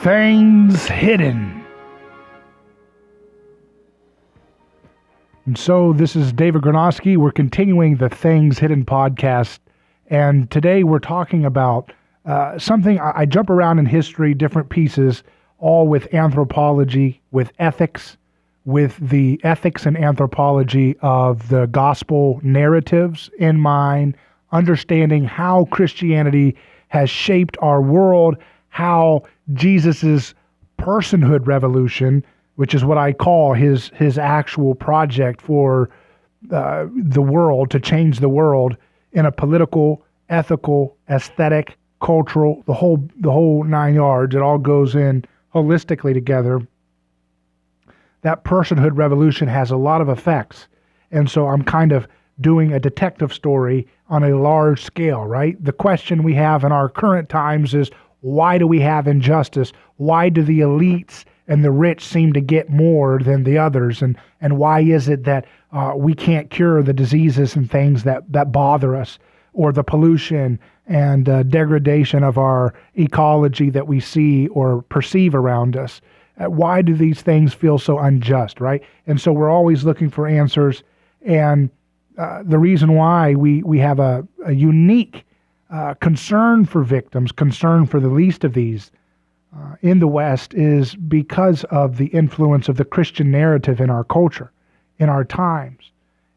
Things Hidden. And so this is David Gornoski. We're continuing the Things Hidden podcast. And today we're talking about something I jump around in history, different pieces, all with anthropology, with ethics, with the ethics and anthropology of the gospel narratives in mind, understanding how Christianity has shaped our world, how Jesus's personhood revolution, which is what I call his actual project for the world, to change the world in a political, ethical, aesthetic, cultural, the whole 9 yards. It all goes in holistically together. That personhood revolution has a lot of effects. And so I'm kind of doing a detective story on a large scale, right? The question we have in our current times is, why do we have injustice? Why do the elites and the rich seem to get more than the others? And why is it that we can't cure the diseases and things that bother us, or the pollution and degradation of our ecology that we see or perceive around us? Why do these things feel so unjust, right? And so we're always looking for answers. And the reason why we have a unique concern for victims, concern for the least of these in the West, is because of the influence of the Christian narrative in our culture, in our times.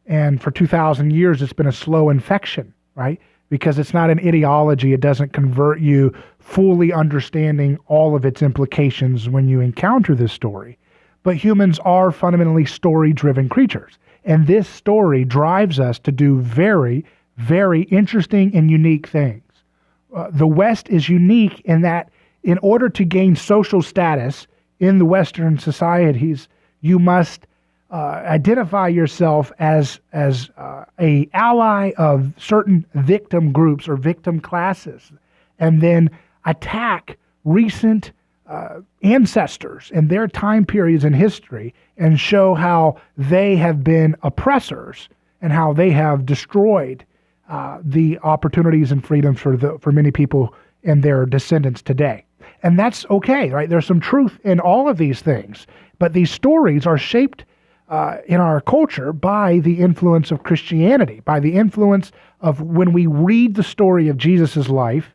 And for 2,000 years, it's been a slow infection, right? Because it's not an ideology. It doesn't convert you fully understanding all of its implications when you encounter this story. But humans are fundamentally story-driven creatures. And this story drives us to do very, very interesting and unique things. The West is unique in that in order to gain social status in the Western societies, you must identify yourself as a ally of certain victim groups or victim classes, and then attack recent ancestors and their time periods in history and show how they have been oppressors and how they have destroyed the opportunities and freedoms for many people and their descendants today. And that's okay, right? There's some truth in all of these things, but these stories are shaped in our culture by the influence of Christianity, by the influence of when we read the story of Jesus's life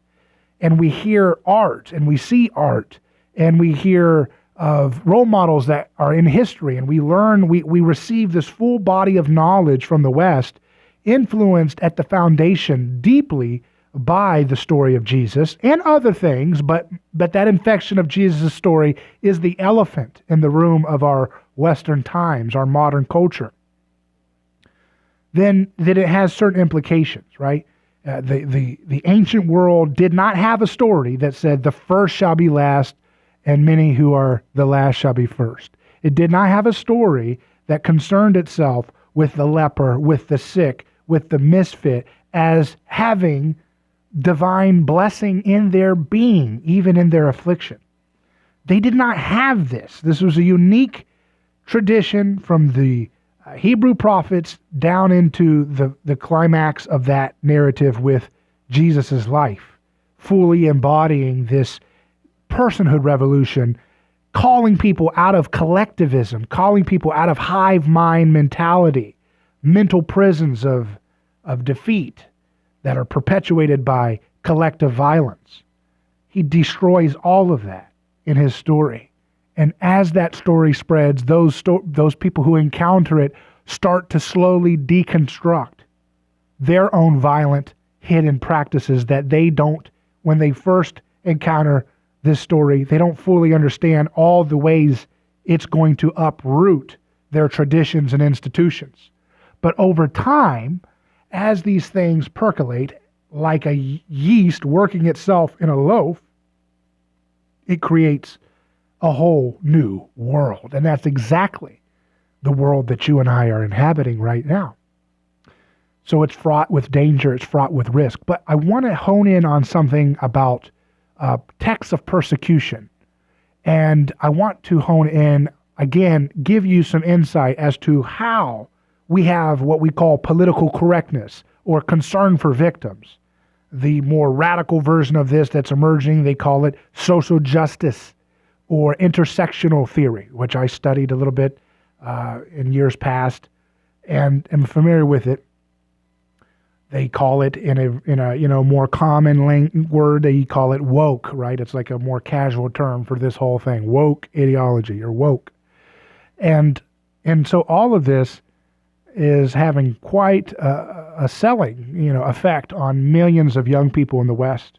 and we hear art and we see art and we hear of role models that are in history, and we learn, we receive this full body of knowledge from the West, influenced at the foundation deeply by the story of Jesus and other things, but that infection of Jesus' story is the elephant in the room of our Western times, our modern culture. Then it has certain implications, right? The ancient world did not have a story that said the first shall be last and many who are the last shall be first. It did not have a story that concerned itself with the leper, with the sick, with the misfit, as having divine blessing in their being, even in their affliction. They did not have this. This was a unique tradition from the Hebrew prophets down into the climax of that narrative with Jesus's life, fully embodying this personhood revolution, calling people out of collectivism, calling people out of hive mind mentality, mental prisons of defeat that are perpetuated by collective violence. He destroys all of that in his story. And as that story spreads, those people who encounter it start to slowly deconstruct their own violent, hidden practices that they don't, when they first encounter this story, they don't fully understand all the ways it's going to uproot their traditions and institutions. But over time, as these things percolate, like a yeast working itself in a loaf, it creates a whole new world. And that's exactly the world that you and I are inhabiting right now. So it's fraught with danger, it's fraught with risk. But I want to hone in on something about texts of persecution. And I want to hone in, again, give you some insight as to how we have what we call political correctness or concern for victims. The more radical version of this that's emerging, they call it social justice, or intersectional theory, which I studied a little bit in years past and am familiar with it. They call it in a more common word. They call it woke, right? It's like a more casual term for this whole thing, woke ideology or woke, and so all of this is having quite a selling effect on millions of young people in the West,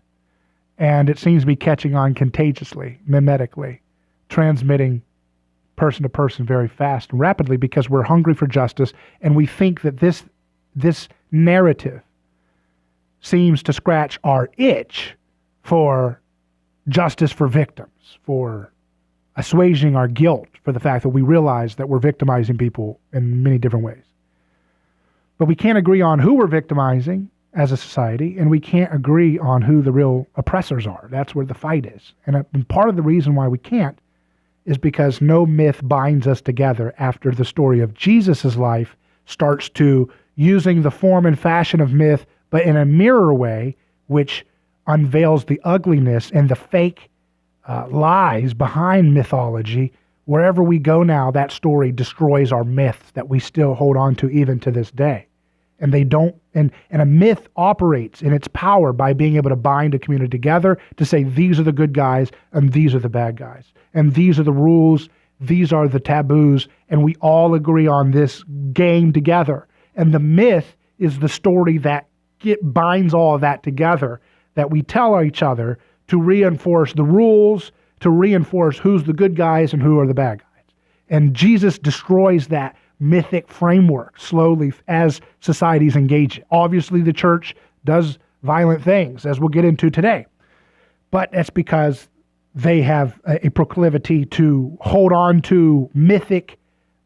and it seems to be catching on contagiously, mimetically, transmitting person to person very fast and rapidly because we're hungry for justice, and we think that this narrative seems to scratch our itch for justice for victims, for assuaging our guilt for the fact that we realize that we're victimizing people in many different ways. But we can't agree on who we're victimizing as a society, and we can't agree on who the real oppressors are. That's where the fight is. And part of the reason why we can't is because no myth binds us together after the story of Jesus' life starts to using the form and fashion of myth, but in a mirror way, which unveils the ugliness and the fake lies behind mythology. Wherever we go now, that story destroys our myths that we still hold on to even to this day. And they don't, and a myth operates in its power by being able to bind a community together to say, these are the good guys and these are the bad guys. And these are the rules, these are the taboos, and we all agree on this game together. And the myth is the story that binds all of that together, that we tell each other to reinforce the rules, to reinforce who's the good guys and who are the bad guys. And Jesus destroys that mythic framework slowly as societies engage it. Obviously, the church does violent things, as we'll get into today. But that's because they have a proclivity to hold on to mythic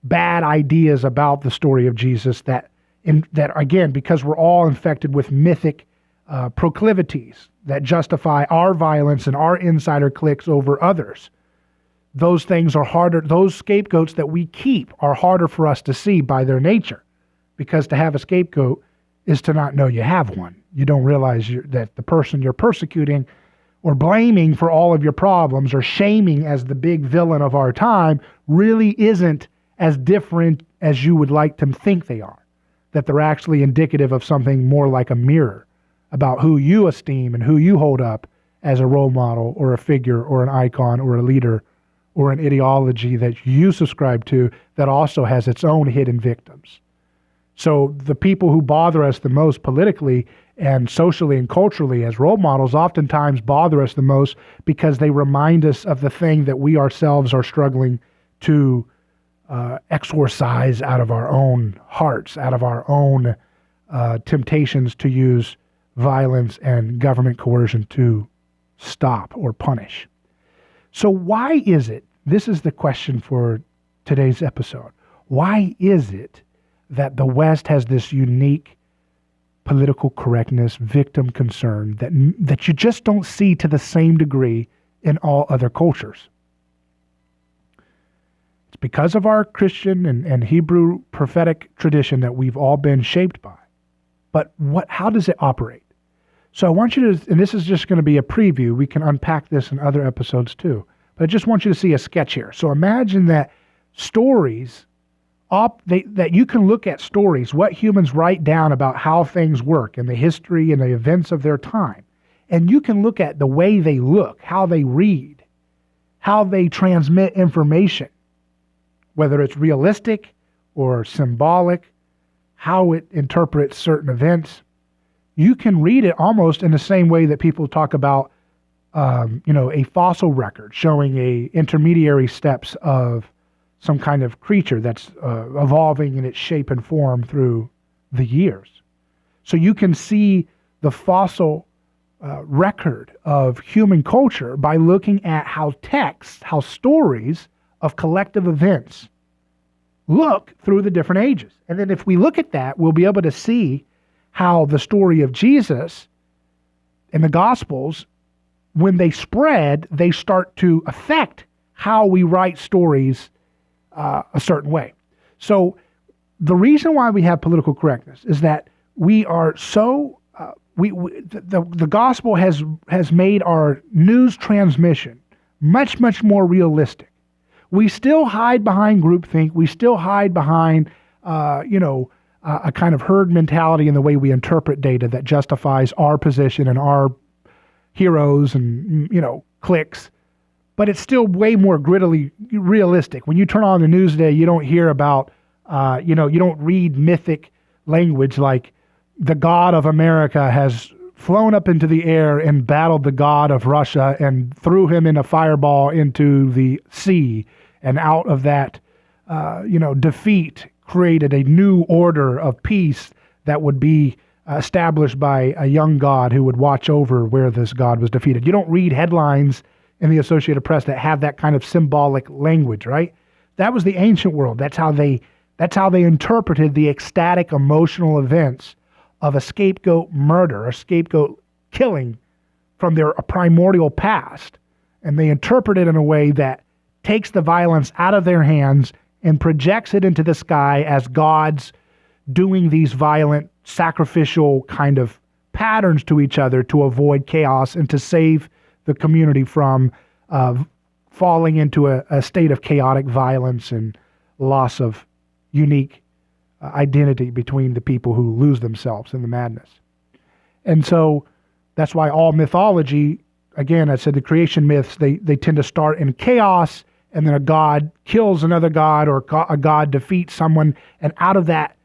bad ideas about the story of Jesus that again, because we're all infected with mythic proclivities that justify our violence and our insider cliques over others. Those things are harder, those scapegoats that we keep are harder for us to see by their nature, because to have a scapegoat is to not know you have one. You don't realize that the person you're persecuting or blaming for all of your problems or shaming as the big villain of our time really isn't as different as you would like to think they are, that they're actually indicative of something more like a mirror about who you esteem and who you hold up as a role model or a figure or an icon or a leader or an ideology that you subscribe to that also has its own hidden victims. So the people who bother us the most politically and socially and culturally as role models oftentimes bother us the most because they remind us of the thing that we ourselves are struggling to exorcise out of our own hearts, out of our own temptations to use violence and government coercion to stop or punish. So why is it, this is the question for today's episode, why is it that the West has this unique political correctness, victim concern that you just don't see to the same degree in all other cultures? It's because of our Christian and Hebrew prophetic tradition that we've all been shaped by. But how does it operate? So I want you to, and this is just going to be a preview, we can unpack this in other episodes too, but I just want you to see a sketch here. So imagine that stories, that you can look at stories, what humans write down about how things work and the history and the events of their time. And you can look at the way they look, how they read, how they transmit information, whether it's realistic or symbolic, how it interprets certain events. You can read it almost in the same way that people talk about, a fossil record showing intermediary steps of some kind of creature that's evolving in its shape and form through the years. So you can see the fossil record of human culture by looking at how stories of collective events look through the different ages. And then if we look at that, we'll be able to see how the story of Jesus and the Gospels, when they spread, they start to affect how we write stories a certain way. So the reason why we have political correctness is that we are so, the Gospel has made our news transmission much, much more realistic. We still hide behind groupthink. We still hide behind, a kind of herd mentality in the way we interpret data that justifies our position and our heroes and, cliques. But it's still way more grittily realistic. When you turn on the news today, you don't hear about, you don't read mythic language like the God of America has flown up into the air and battled the God of Russia and threw him in a fireball into the sea. And out of that, defeat created a new order of peace that would be established by a young God who would watch over where this God was defeated. You don't read headlines in the Associated Press that have that kind of symbolic language, right? That was the ancient world. That's how they interpreted the ecstatic emotional events of a scapegoat murder, a scapegoat killing from their primordial past. And they interpret it in a way that takes the violence out of their hands and projects it into the sky as gods doing these violent, sacrificial kind of patterns to each other to avoid chaos and to save the community from falling into a state of chaotic violence and loss of unique identity between the people who lose themselves in the madness. And so that's why all mythology, again, I said the creation myths, they tend to start in chaos, and then a god kills another god, or a god defeats someone, and out of that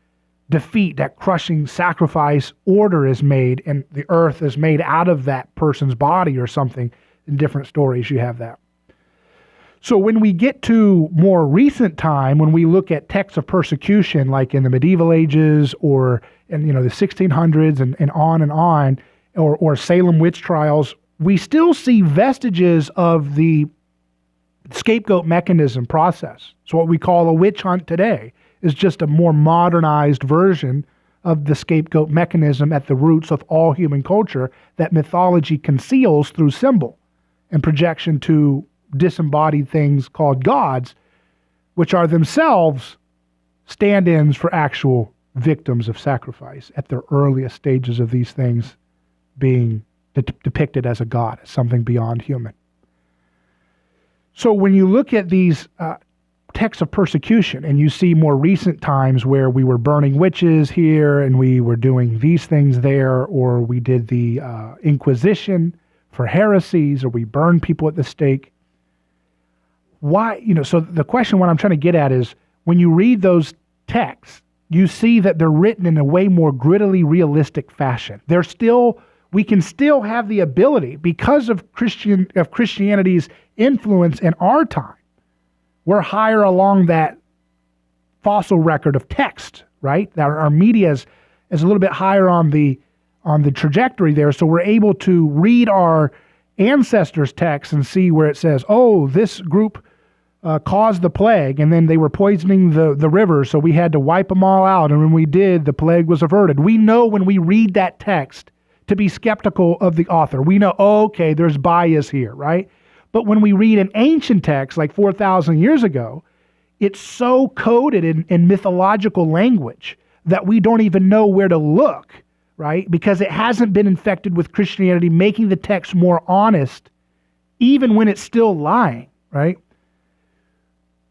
defeat, that crushing sacrifice, order is made, and the earth is made out of that person's body or something. In different stories, you have that. So when we get to more recent time, when we look at texts of persecution, like in the medieval ages or in the 1600s and on, or Salem witch trials, we still see vestiges of the scapegoat mechanism process. So what we call a witch hunt today is just a more modernized version of the scapegoat mechanism at the roots of all human culture that mythology conceals through symbol and projection to disembodied things called gods, which are themselves stand-ins for actual victims of sacrifice at the earliest stages of these things being depicted as a god, as something beyond human. So when you look at these texts of persecution and you see more recent times where we were burning witches here and we were doing these things there, or we did the Inquisition for heresies, or we burned people at the stake, why, so the question, what I'm trying to get at is, when you read those texts, you see that they're written in a way more grittily realistic fashion. We can still have the ability, because of Christianity's influence in our time. We're higher along that fossil record of text, right? Our media is a little bit higher on the trajectory there, so we're able to read our ancestors' texts and see where it says, oh, this group caused the plague, and then they were poisoning the river, so we had to wipe them all out, and when we did, the plague was averted. We know when we read that text to be skeptical of the author. We know, okay, there's bias here, right? But when we read an ancient text like 4,000 years ago, it's so coded in mythological language that we don't even know where to look, right? Because it hasn't been infected with Christianity, making the text more honest, even when it's still lying, right?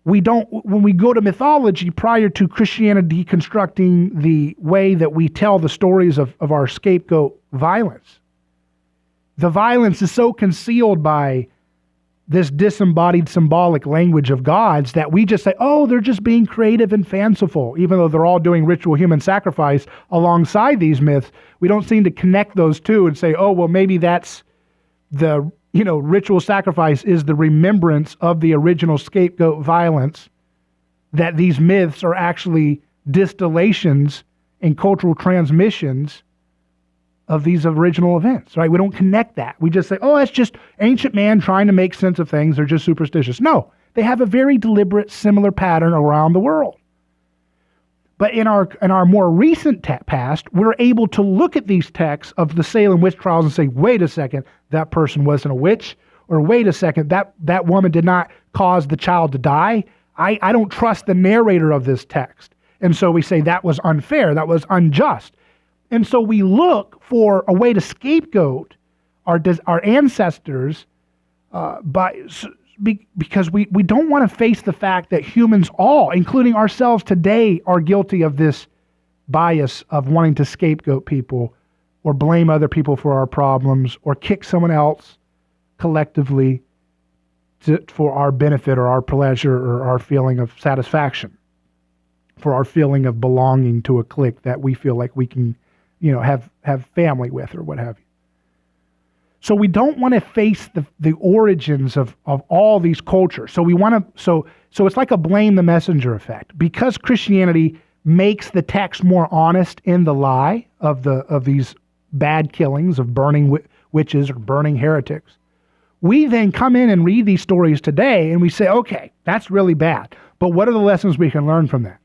When we go to mythology prior to Christianity deconstructing the way that we tell the stories of our scapegoat violence, the violence is so concealed by this disembodied symbolic language of gods that we just say, oh, they're just being creative and fanciful, even though they're all doing ritual human sacrifice alongside these myths. We don't seem to connect those two and say, oh, well, maybe that's the, ritual sacrifice is the remembrance of the original scapegoat violence, that these myths are actually distillations and cultural transmissions of these original events, right? We don't connect that. We just say, oh, it's just ancient man trying to make sense of things. They're just superstitious. No, they have a very deliberate, similar pattern around the world. But in our more recent past, we're able to look at these texts of the Salem witch trials and say, wait a second, that person wasn't a witch, or wait a second, that woman did not cause the child to die. I don't trust the narrator of this text. And so we say that was unfair, that was unjust. And so we look for a way to scapegoat our ancestors because we don't want to face the fact that humans all, including ourselves today, are guilty of this bias of wanting to scapegoat people or blame other people for our problems or kick someone else collectively for our benefit or our pleasure or our feeling of satisfaction, for our feeling of belonging to a clique that we feel like we can, have family with or what have you. So we don't want to face the origins of all these cultures. So we want to, so it's like a blame the messenger effect. Because Christianity makes the text more honest in the lie of these bad killings of burning witches or burning heretics, we then come in and read these stories today and we say, okay, that's really bad. But what are the lessons we can learn from that?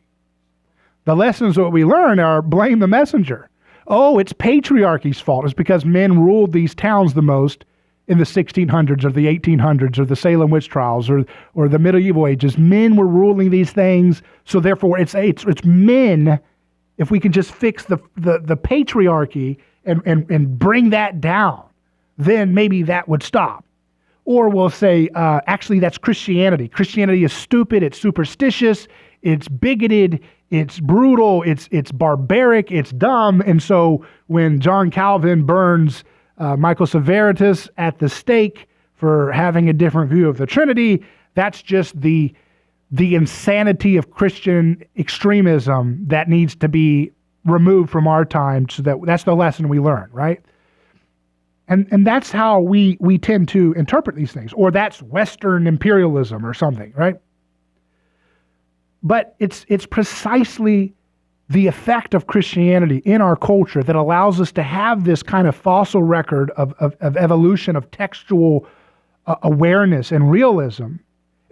The lessons that we learn are blame the messenger. Oh, it's patriarchy's fault. It's because men ruled these towns the most in the 1600s or the 1800s or the Salem witch trials or the medieval ages. Men were ruling these things, so therefore it's men. If we can just fix the patriarchy and bring that down, then maybe that would stop. Or we'll say, actually, that's Christianity. Christianity is stupid, it's superstitious, it's bigoted, it's brutal, it's barbaric, it's dumb. And so when John Calvin burns Michael Servetus at the stake for having a different view of the Trinity, that's just the insanity of Christian extremism that needs to be removed from our time. So that's the lesson we learn, right? And that's how we tend to interpret these things, or that's Western imperialism or something, right? But it's precisely the effect of Christianity in our culture that allows us to have this kind of fossil record of evolution of textual awareness and realism,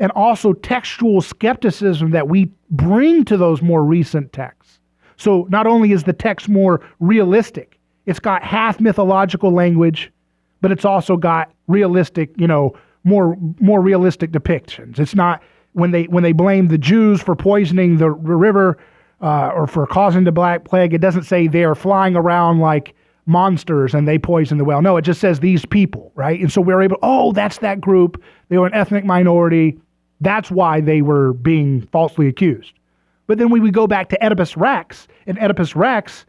and also textual skepticism that we bring to those more recent texts. So not only is the text more realistic, it's got half mythological language, but it's also got realistic, more realistic depictions. It's not when they blame the Jews for poisoning the river or for causing the Black Plague. It doesn't say they're flying around like monsters and they poison the well. No, it just says these people, right? And so we're able, that's that group. They were an ethnic minority. That's why they were being falsely accused. But then we would go back to Oedipus Rex, and Oedipus Rex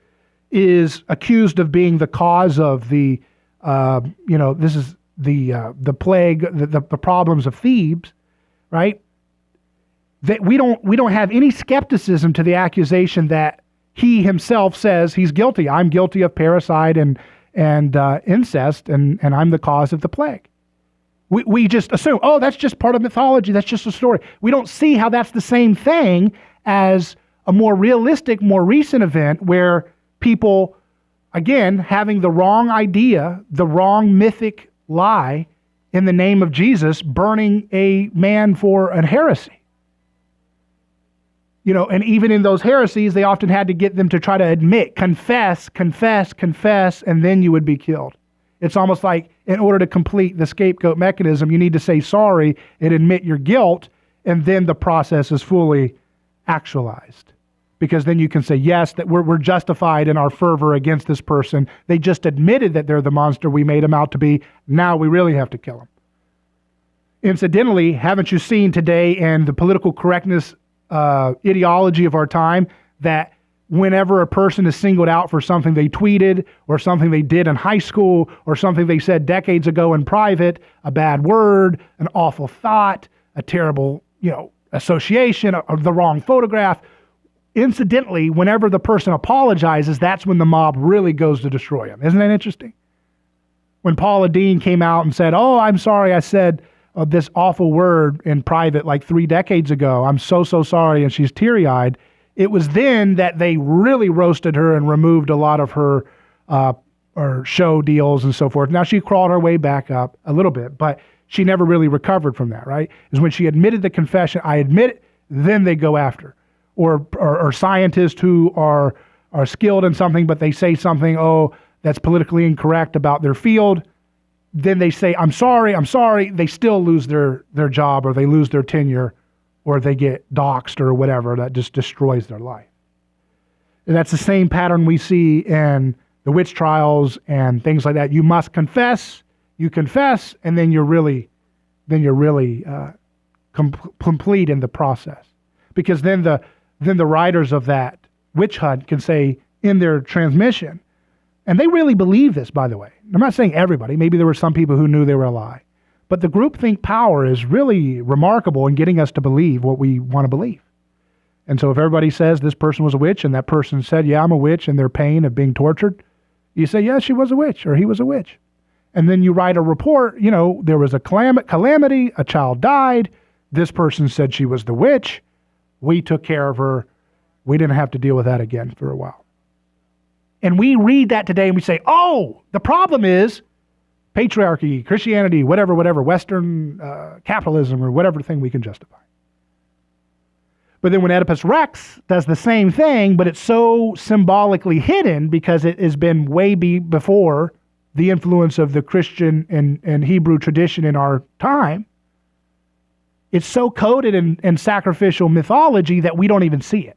is accused of being the cause of the, this is the plague, the problems of Thebes, right? That we don't have any skepticism to the accusation that he himself says he's guilty. I'm guilty of parricide and incest, and I'm the cause of the plague. We just assume, that's just part of mythology. That's just a story. We don't see how that's the same thing as a more realistic, more recent event where people, again, having the wrong idea, the wrong mythic lie in the name of Jesus, burning a man for a heresy. And even in those heresies, they often had to get them to try to admit, confess, and then you would be killed. It's almost like in order to complete the scapegoat mechanism, you need to say sorry and admit your guilt, and then the process is fully actualized. Because then you can say, yes, that we're justified in our fervor against this person. They just admitted that they're the monster we made them out to be. Now we really have to kill them. Incidentally, haven't you seen today in the political correctness ideology of our time that whenever a person is singled out for something they tweeted or something they did in high school or something they said decades ago in private, a bad word, an awful thought, a terrible, association, of the wrong photograph, incidentally, whenever the person apologizes, that's when the mob really goes to destroy him. Isn't that interesting? When Paula Deen came out and said, I'm sorry I said this awful word in private like 3 decades ago. I'm so sorry. And she's teary-eyed. It was then that they really roasted her and removed a lot of her show deals and so forth. Now she crawled her way back up a little bit, but she never really recovered from that, right? Is when she admitted the confession, I admit it, then they go after. Or scientists who are skilled in something, but they say something, that's politically incorrect about their field. Then they say, I'm sorry. They still lose their job, or they lose their tenure, or they get doxxed or whatever. That just destroys their life. And that's the same pattern we see in the witch trials and things like that. You must confess, you confess, and then you're really then you're really complete in the process. Because then the writers of that witch hunt can say in their transmission, and they really believe this, by the way. I'm not saying everybody. Maybe there were some people who knew they were a lie. But the groupthink power is really remarkable in getting us to believe what we want to believe. And so if everybody says this person was a witch and that person said, yeah, I'm a witch, and their pain of being tortured, you say, yeah, she was a witch or he was a witch. And then you write a report, there was a calamity, a child died, this person said she was the witch, we took care of her, we didn't have to deal with that again for a while. And we read that today and we say, oh, the problem is patriarchy, Christianity, whatever, Western capitalism or whatever thing we can justify. But then when Oedipus Rex does the same thing, but it's so symbolically hidden because it has been way before the influence of the Christian and Hebrew tradition in our time, it's so coded in sacrificial mythology that we don't even see it.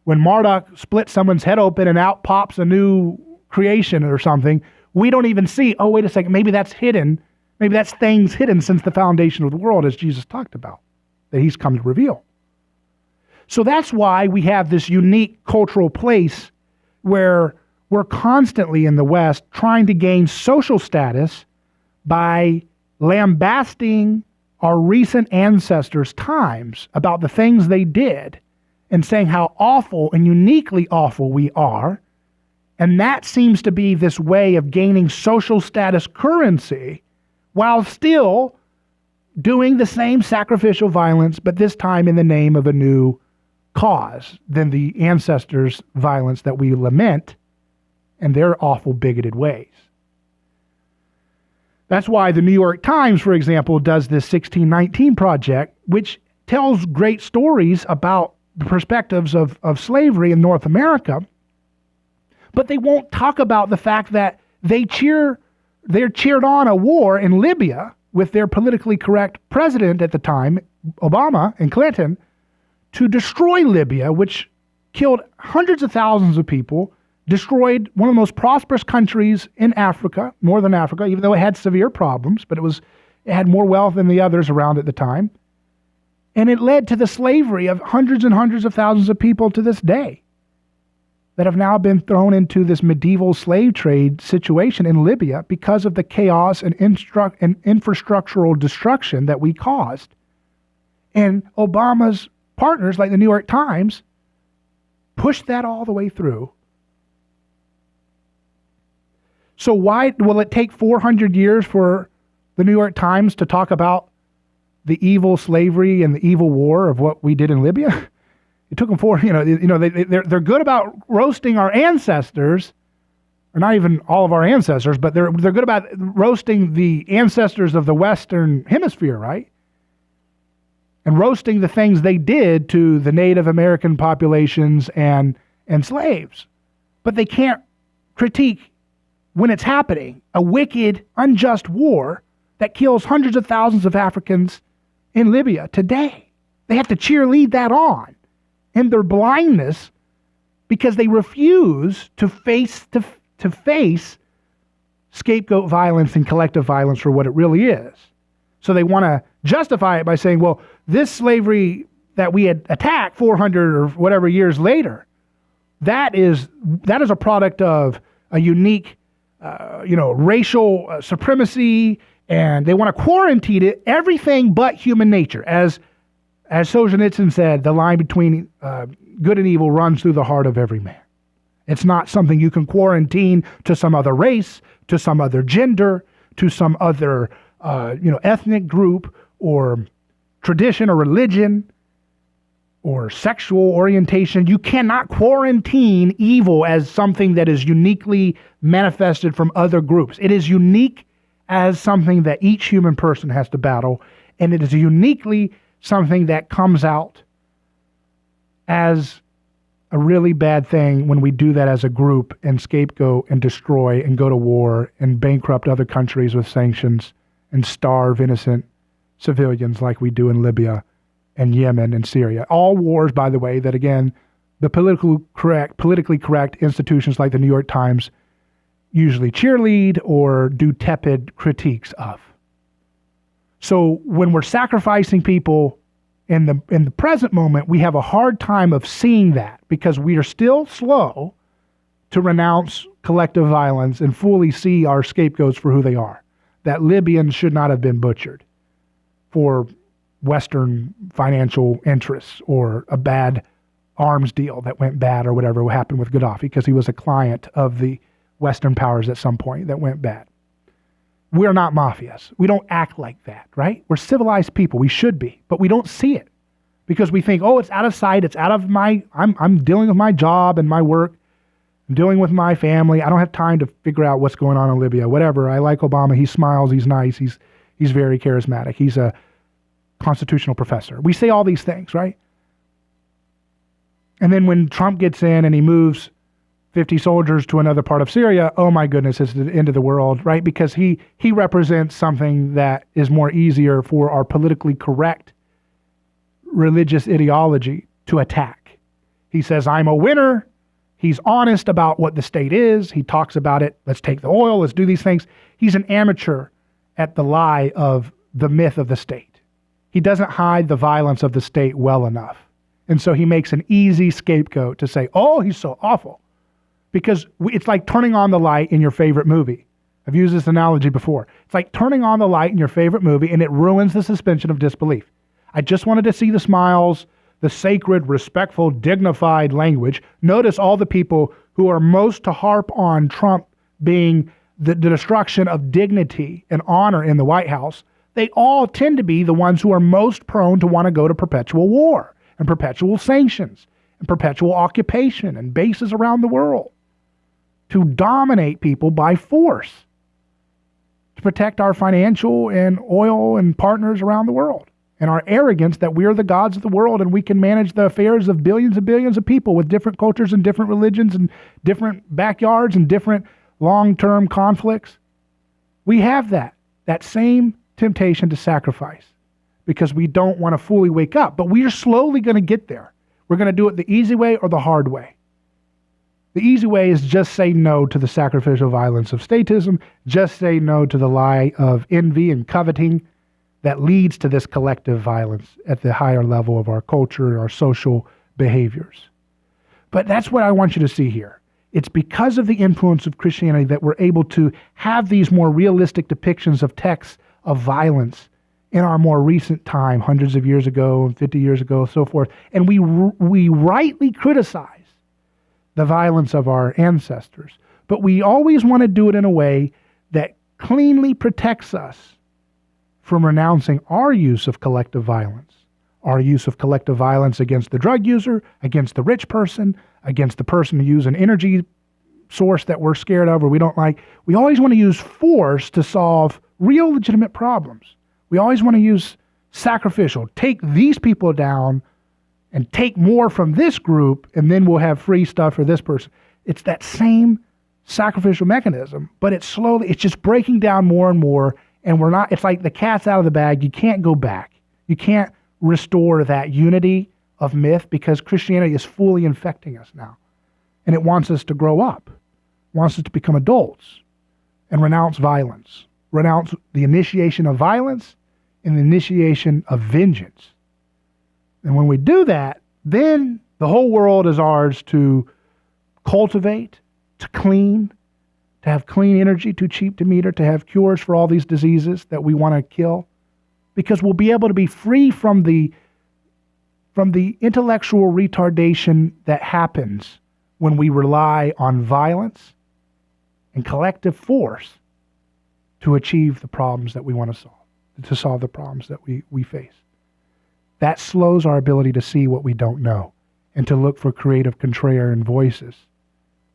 When Marduk splits someone's head open and out pops a new creation or something, we don't even see, oh, wait a second, maybe that's hidden. Maybe that's things hidden since the foundation of the world, as Jesus talked about, that he's come to reveal. So that's why we have this unique cultural place where we're constantly in the West trying to gain social status by lambasting our recent ancestors' times about the things they did and saying how awful and uniquely awful we are. And that seems to be this way of gaining social status currency while still doing the same sacrificial violence, but this time in the name of a new cause than the ancestors' violence that we lament and their awful bigoted ways. That's why the New York Times, for example, does this 1619 project, which tells great stories about the perspectives of slavery in North America, but they won't talk about the fact that they cheered on a war in Libya with their politically correct president at the time, Obama and Clinton, to destroy Libya, which killed hundreds of thousands of people, destroyed one of the most prosperous countries in Africa, Northern Africa, even though it had severe problems, but it had more wealth than the others around at the time. And it led to the slavery of hundreds and hundreds of thousands of people to this day that have now been thrown into this medieval slave trade situation in Libya because of the chaos and infrastructural destruction that we caused. And Obama's partners, like the New York Times, pushed that all the way through. So why will it take 400 years for the New York Times to talk about the evil slavery and the evil war of what we did in Libya? It took them they're good about roasting our ancestors, or not even all of our ancestors, but they're good about roasting the ancestors of the Western Hemisphere, right? And roasting the things they did to the Native American populations and slaves. But they can't critique when it's happening, a wicked, unjust war that kills hundreds of thousands of Africans in Libya today. They have to cheerlead that on in their blindness because they refuse to face scapegoat violence and collective violence for what it really is. So they want to justify it by saying, well, this slavery that we had attacked 400 or whatever years later, that is a product of a unique, racial supremacy, and they want to quarantine it, everything but human nature. As Solzhenitsyn said, the line between good and evil runs through the heart of every man. It's not something you can quarantine to some other race, to some other gender, to some other ethnic group or tradition or religion or sexual orientation. You cannot quarantine evil as something that is uniquely manifested from other groups. It is unique as something that each human person has to battle, and it is uniquely something that comes out as a really bad thing when we do that as a group and scapegoat and destroy and go to war and bankrupt other countries with sanctions and starve innocent civilians like we do in Libya and Yemen and Syria. All wars, by the way, that again, the politically correct institutions like the New York Times usually cheerlead or do tepid critiques of. So when we're sacrificing people in the present moment, we have a hard time of seeing that because we are still slow to renounce collective violence and fully see our scapegoats for who they are. That Libyans should not have been butchered for Western financial interests or a bad arms deal that went bad or whatever happened with Gaddafi because he was a client of the Western powers at some point that went bad. We're not mafias. We don't act like that, right? We're civilized people. We should be, but we don't see it because we think, oh, it's out of sight. It's out of I'm dealing with my job and my work. I'm dealing with my family. I don't have time to figure out what's going on in Libya, whatever. I like Obama. He smiles. He's nice. He's very charismatic. He's a constitutional professor. We say all these things, right? And then when Trump gets in and he moves 50 soldiers to another part of Syria, oh my goodness, it's the end of the world, right? Because he represents something that is more easier for our politically correct religious ideology to attack. He says, I'm a winner. He's honest about what the state is. He talks about it. Let's take the oil. Let's do these things. He's an amateur at the lie of the myth of the state. He doesn't hide the violence of the state well enough. And so he makes an easy scapegoat to say, oh, he's so awful. Because it's like turning on the light in your favorite movie. I've used this analogy before. It's like turning on the light in your favorite movie and it ruins the suspension of disbelief. I just wanted to see the smiles, the sacred, respectful, dignified language. Notice all the people who are most to harp on Trump being the destruction of dignity and honor in the White House. They all tend to be the ones who are most prone to want to go to perpetual war and perpetual sanctions and perpetual occupation and bases around the world to dominate people by force, to protect our financial and oil and partners around the world, and our arrogance that we are the gods of the world and we can manage the affairs of billions and billions of people with different cultures and different religions and different backyards and different long-term conflicts. We have that same temptation to sacrifice because we don't want to fully wake up, but we are slowly going to get there. We're going to do it the easy way or the hard way. The easy way is just say no to the sacrificial violence of statism, just say no to the lie of envy and coveting that leads to this collective violence at the higher level of our culture, our social behaviors. But that's what I want you to see here. It's because of the influence of Christianity that we're able to have these more realistic depictions of texts of violence in our more recent time, hundreds of years ago, 50 years ago, so forth. And we rightly criticize the violence of our ancestors. But we always want to do it in a way that cleanly protects us from renouncing our use of collective violence. Our use of collective violence against the drug user, against the rich person, against the person who uses an energy source that we're scared of or we don't like. We always want to use force to solve real legitimate problems. We always want to use sacrificial. Take these people down and take more from this group, and then we'll have free stuff for this person. It's that same sacrificial mechanism, but it's just breaking down more and more, and it's like the cat's out of the bag. You can't go back. You can't restore that unity of myth because Christianity is fully infecting us now. And it wants us to grow up, wants us to become adults and renounce violence, renounce the initiation of violence and the initiation of vengeance. And when we do that, then the whole world is ours to cultivate, to clean, to have clean energy, too cheap to meter, to have cures for all these diseases that we want to kill. Because we'll be able to be free from the intellectual retardation that happens when we rely on violence and collective force to achieve the problems that we want to solve the problems that we face. That slows our ability to see what we don't know and to look for creative contrarian voices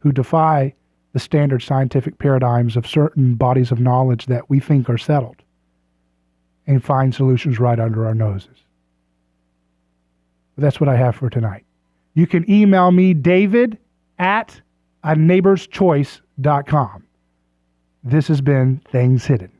who defy the standard scientific paradigms of certain bodies of knowledge that we think are settled and find solutions right under our noses. But that's what I have for tonight. You can email me, David@aneighborschoice.com. This has been Things Hidden.